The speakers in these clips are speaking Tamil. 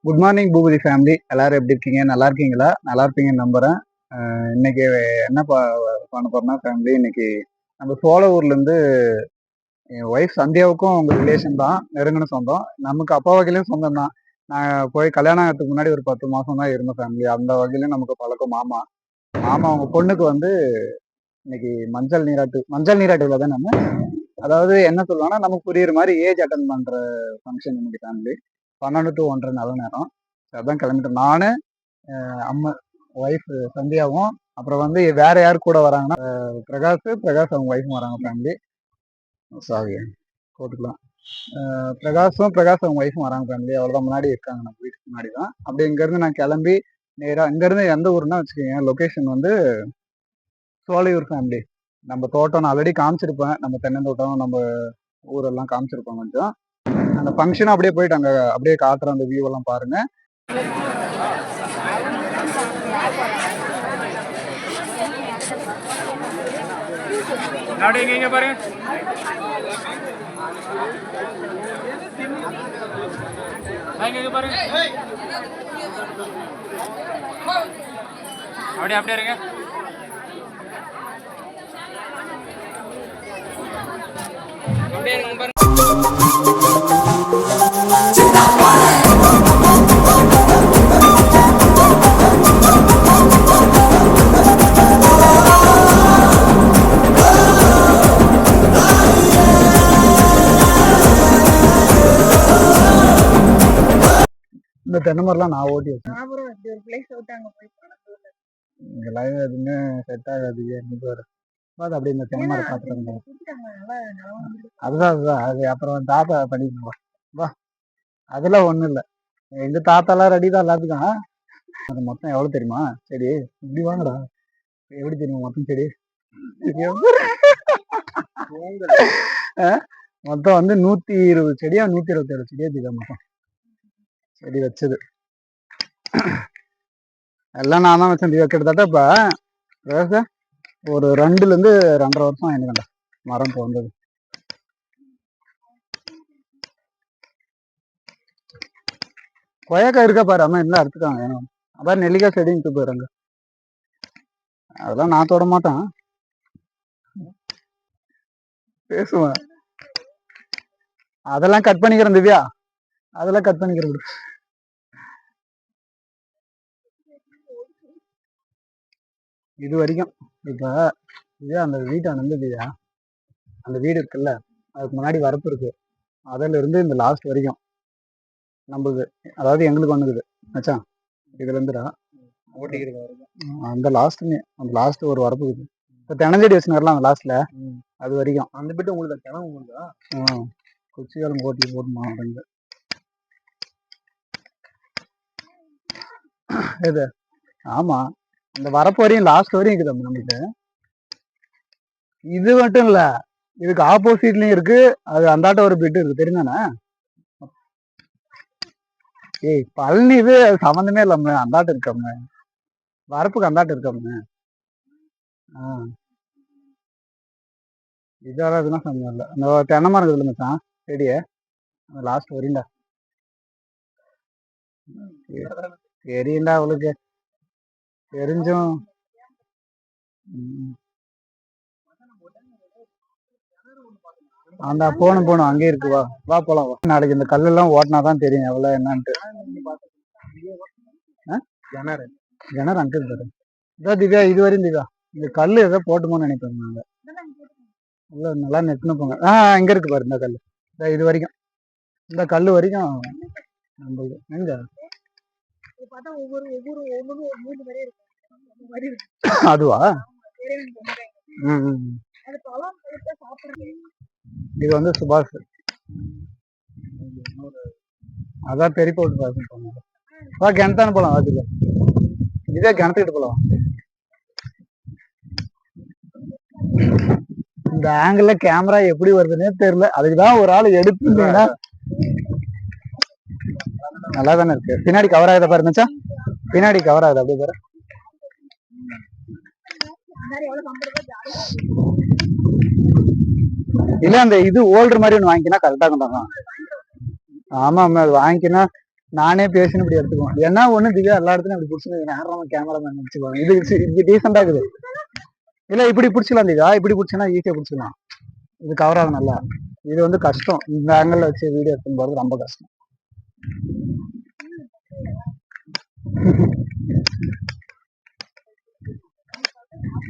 Good morning Boopathi family. எல்லாரும் எப்படி இருக்கீங்க? நல்லா இருக்கீங்களா? நல்லா இருப்பீங்கன்னு நம்புறேன். இன்னைக்கு என்ன பண்ண போறோம்னா ஃபேமிலி, இன்னைக்கு நம்ம சோழவூர்லேருந்து என் ஒய்ஃப் சந்தியாவுக்கும் அவங்க ரிலேஷன் தான், நெருங்கின சொந்தம். நமக்கு அப்பா வகையிலும் சொந்தம் தான். நான் போய் கல்யாணம் ஆகிறதுக்கு முன்னாடி ஒரு 10 மாசம் தான் இருந்த ஃபேமிலி. அந்த வகையிலும் நமக்கு பழக்கம் மாமா. மாமா அவங்க பொண்ணுக்கு வந்து இன்னைக்கு மஞ்சள் நீராட்டு விழா தான். நம்ம அதாவது என்ன சொல்லுவாங்கன்னா, நமக்கு புரியுற மாதிரி ஏஜ் அட்டன் பண்ற ஃபங்க்ஷன் இன்னைக்கு ஃபேமிலி. 12 to 1:30 நல்ல நேரம். அதான் கிளம்பிட்டோம். நானு, அம்மா, ஒய்ஃப் சந்தியாவும், அப்புறம் வந்து வேற யார் கூட வராங்கன்னா பிரகாஷ் அவங்க ஒய்ஃபும் வராங்க ஃபேமிலி. சாரி போட்டுக்கலாம். பிரகாஷ் அவங்க ஒய்ஃபும் வராங்க ஃபேமிலி. அவ்வளோதான், முன்னாடி இருக்காங்க, நம்ம வீட்டுக்கு முன்னாடி தான். அப்படி இங்கேருந்து நான் கிளம்பி நேராக இங்கேருந்து எந்த ஊர்னா வச்சுக்கோங்க, லொக்கேஷன் வந்து சோலையூர் ஃபேமிலி. நம்ம தோட்டம் நான் ஆல்ரெடி காமிச்சிருப்பேன், நம்ம தென்னந்தோட்டம், நம்ம ஊரெல்லாம் காமிச்சிருப்போம் கொஞ்சம். அந்த ஃபங்க்ஷனும் அப்படியே போயிட்டு அங்கே அப்படியே காட்டுற அந்த வியூ எல்லாம் பாருங்க. பாருங்க பாருங்க அப்படியே அப்படியே இருங்க. அப்படியே இருங்க பாருங்க. இந்த தென்னை மரம்லாம் நான் ஓட்டி வச்சேன். இங்கெல்லாம் எதுவுமே செட் ஆகாது. அது அப்படி இந்த தென்னை மரம் பார்த்துருங்க. அதுதான் அது அப்புறம் தாத்தா பண்ணிக்கணும். வா, அதெல்லாம் ஒண்ணும் இல்லை. எங்க தாத்தாலாம் ரெடி தான் எல்லாத்துக்கும். அது மொத்தம் எவ்வளவு தெரியுமா? சரி இப்படி வாங்கடா. எப்படி தெரியுமா மொத்தம் செடி? மொத்தம் வந்து 120 செடியா 127 செடியா தெரியும் மொத்தம் செடி வச்சது. எல்லாம் நான் தான் வச்சேன். கிட்டத்தட்ட இப்ப ஒரு 2 to 2.5 வருஷம் எனக்கு மரம் போந்தது. கொய்யாக்காய் இருக்கா பாரு, அம்மா என்ன அறுத்துக்காங்க. அதான் நெல்லிக்காய் செடின்னு போயிடுறாங்க. அதெல்லாம் நான் தொட மாட்டேன், பேசுவேன். அதெல்லாம் கட் பண்ணிக்கிறேன் திவ்யா, அதெல்லாம் கட் பண்ணிக்கிறேன். இது வரைக்கும் இப்ப திவ்யா அந்த வீட்டான திவ்யா, அந்த வீடு இருக்குல்ல, அதுக்கு முன்னாடி வரப்பு இருக்கு. அதுல இருந்து இந்த லாஸ்ட் வரைக்கும் நம்மளுக்கு, அதாவது எங்களுக்கு ஒண்ணுக்குது மச்சான். இதுல இருந்துடா அந்த லாஸ்ட் ஒரு வரப்பு இருக்குது. இப்ப தெனஞ்செடி வச்சுனார்லாம் அந்த லாஸ்ட்ல, அது வரைக்கும் அந்த பிட்டு உங்களுக்கு கிணவு குச்சிகாலம் போட்டி போட்டுமா அப்படிங்க. இது ஆமா, அந்த வரப்பு வரையும் லாஸ்ட் வரையும் இருக்குது நம்மளுக்கு. இது மட்டும் இல்ல, இதுக்கு ஆப்போசிட்லயும் இருக்கு. அது அந்தாட்ட ஒரு பிட்டு இருக்கு, தெரியுதானே? ஏய் பழனி, இது சம்மந்தமே இல்லாம அந்தாட்ட இருக்காம, வரப்புக்கு அந்தாட்ட இருக்காம. இதெல்லாம் இதுதான் சம்மந்தம் இல்லை. அந்த தென்னை மரம் இருக்குல்ல மச்சான், செடிய லாஸ்ட் வரையும்டா. தெரியும்டா அவளுக்கு, தெரிஞ்சும். அந்த போகணும் அங்கே இருக்கு. வா போலாம். நாளைக்கு இந்த கல்லெல்லாம் ஓட்டினாதான் தெரியும் எவ்வளவு என்னன்ட்டு. கிணறு அங்கே இருக்கு. இதோ திவ்யா, இது வரையும் திவ்யா, இந்த கல்லு ஏதோ போட்டுமோன்னு நினைப்பேன் நாங்க. இல்ல நல்லா நெட்டுன்னு போங்க. இங்க இருக்கு பாரு இந்த கல்லு. இது வரைக்கும், இந்த கல்லு வரைக்கும் நம்மளுக்கு. எங்க அதுவா? இது வந்து சுபாஷ், அதான் பெரிய போட்டு பாருங்க. வா கிணத்தான போலாம், அதுக்கு இதே கிணத்துக்கிட்டு போலாம். இந்த ஆங்கிள் கேமரா எப்படி வருதுன்னே தெரியல. அதுக்குதான் ஒரு ஆள் எடுத்துட்டீங்கன்னா நல்லா தானே இருக்கு. பின்னாடி கவர் ஆகுத பாரு மச்சான், பின்னாடி கவர் ஆகுது அப்படியே பாரு. இல்ல அந்த இது ஓல்டர் மாதிரி ஒன்று வாங்கிக்கினா கரெக்டா கொண்டாங்க. ஆமா அது வாங்கிக்கினா நானே பேசினு இப்படி எடுத்துக்குவேன். ஏன்னா ஒண்ணு திவ்யா எல்லா இடத்துலயும் அப்படி பிடிச்சி நேரம் கேமராமேன் நினைச்சுக்குவாங்க. இது டீசெண்டா இருக்குது. இல்ல இப்படி பிடிச்சிக்கலாம் திவ்யா, இப்படி பிடிச்சினா ஈஸியா பிடிச்சிக்கலாம். இது கவர் ஆகும் நல்லா. இது வந்து கஷ்டம், இந்த ஆங்கிள் வச்சு வீடியோ எடுத்து போறது ரொம்ப கஷ்டம்.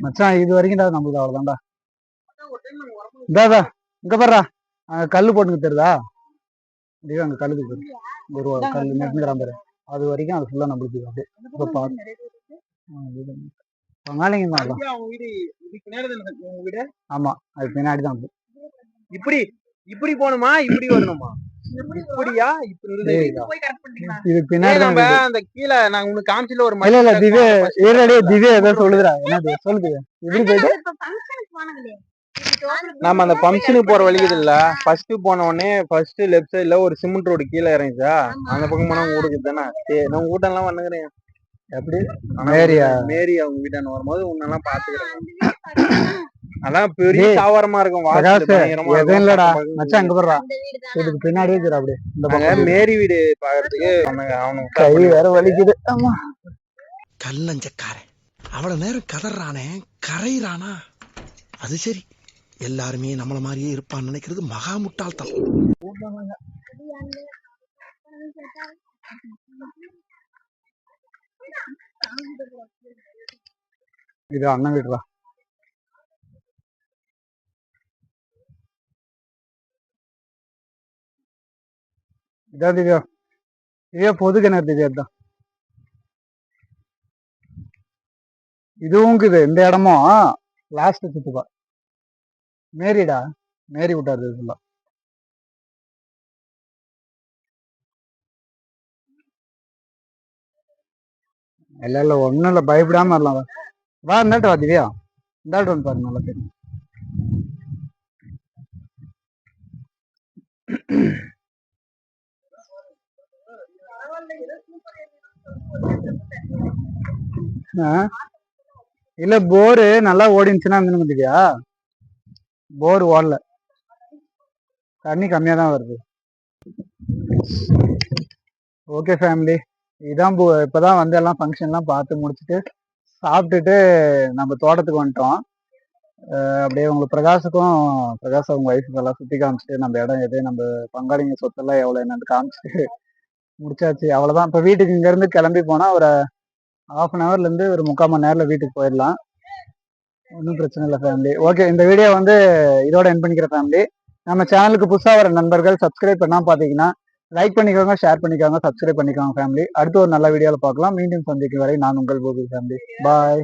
மச்சான் இது வரைக்கும் தான் நம்மளுக்கு அவ்வளவுதான்டா. இதாதா இங்க பாடுறா, அங்க கல்லு போட்டுக்கு தெரியுதா திவ்யா, அங்க கல்லுக்கு ஒரு கல் நெட்டுங்கிறான் பாரு, அது வரைக்கும் அது ஃபுல்லா நம்மளுக்கு அப்படியே இப்ப பங்காளிங்க தான். ஆமா அது பின்னாடி தான். இப்படி இப்படி போகணுமா இப்படி வரணுமா? இப்படியா? இது பின்னாடி நம்ம அந்த கீழே நான் உங்களுக்கு காமிச்சில ஒரு இல்ல இல்ல திவ்யா திவ்யா ஏதோ சொல்லுதுடா. என்ன சொல்லுது? இப்படி போயிட்டு நம்ம அந்த பம்ப்ஷனுக்கு போற வழிக்குது இல்ல, ஃபர்ஸ்ட் போன உடனே ஃபர்ஸ்ட் லெஃப்ட் சைடுல ஒரு சிமெண்ட் ரோடு கீழே இறங்கிச்சா, அந்த பக்கம் போனா ஊருக்கு தானே. சரி நான் உங்க வீட்டெல்லாம் வந்துக்கிறேன். எப்படி மேரி அவங்க வீட்டான வரும்போது உன்னெல்லாம் பாத்துக்கிறேன். அதான் பெரிய தாவரமா இருக்கும். எதுவும் இல்லடா மச்சான், அங்க போடுறா, இதுக்கு பின்னாடியே இருக்கிற அப்படியே இந்த பக்கம் மேரி வீடு பாக்குறதுக்கு அவனுக்கு கை வேற வலிக்குது. ஆமா கல்லஞ்சக்காரன் அவ்வளவு நேரம் கதறானே, கரையிறானா? அது சரி, எல்லாருமே நம்மள மாதிரியே இருப்பான்னு நினைக்கிறது மகா முட்டாள்தனம். இது அண்ணன் வீடுடா. இதான் திவ்யா, திவ்யா பொது கிணறு திவ்யா தான். இதுவும் இருக்குது இந்த இடமும் லாஸ்ட் சுத்துப்பா. மேரிடா, மேரி விட்டாரு ஃபுல்லா. இல்ல இல்ல ஒண்ணும் இல்ல, பயப்படாம வரலாம். வா இந்தாட்டு வா திவ்யா, இந்தாட்டு வந்து பாருங்க நல்லா தெரியும். இல்ல போரு நல்லா ஓடிச்சுன்னா திவ்யா, போர் ஓடல, தண்ணி கம்மியா தான் வருது. ஓகே ஃபேமிலி, இதான் இப்பதான் வந்து எல்லாம் ஃபங்க்ஷன்லாம் பார்த்து முடிச்சுட்டு சாப்பிட்டுட்டு நம்ம தோட்டத்துக்கு வந்துட்டோம். அப்படியே உங்களுக்கு பிரகாஷ் அவங்க ஒய்ஃபுக்கு எல்லாம் சுற்றி காமிச்சிட்டு நம்ம இடம் எது, நம்ம பங்காளிங்க சொத்தெல்லாம் எவ்வளோ என்னன்னு காமிச்சிட்டு முடிச்சாச்சு. அவ்வளோதான். இப்போ வீட்டுக்கு இங்கேருந்து கிளம்பி போனால் ஒரு 1/2 ஹவர்லேருந்து ஒரு 3/4 மணி நேரத்தில் வீட்டுக்கு போயிடலாம். ஒன்றும் பிரச்சனை இல்லை ஃபேமிலி. ஓகே, இந்த வீடியோ வந்து இதோட என் பண்ணிக்கிற ஃபேமிலி. நம்ம சேனலுக்கு புதுசாக வர நண்பர்கள் சப்ஸ்கிரைப் பண்ணால் பார்த்தீங்கன்னா லைக் பண்ணிக்கோங்க, ஷேர் பண்ணிக்கோங்க, சப்ஸ்கிரைப் பண்ணிக்கோங்க ஃபேமிலி. அடுத்து ஒரு நல்ல வீடியோவில் பார்க்கலாம். மீண்டும் சந்திக்கும் வரை நான் உங்கள் கோகுல் ஃபேமிலி. பாய்.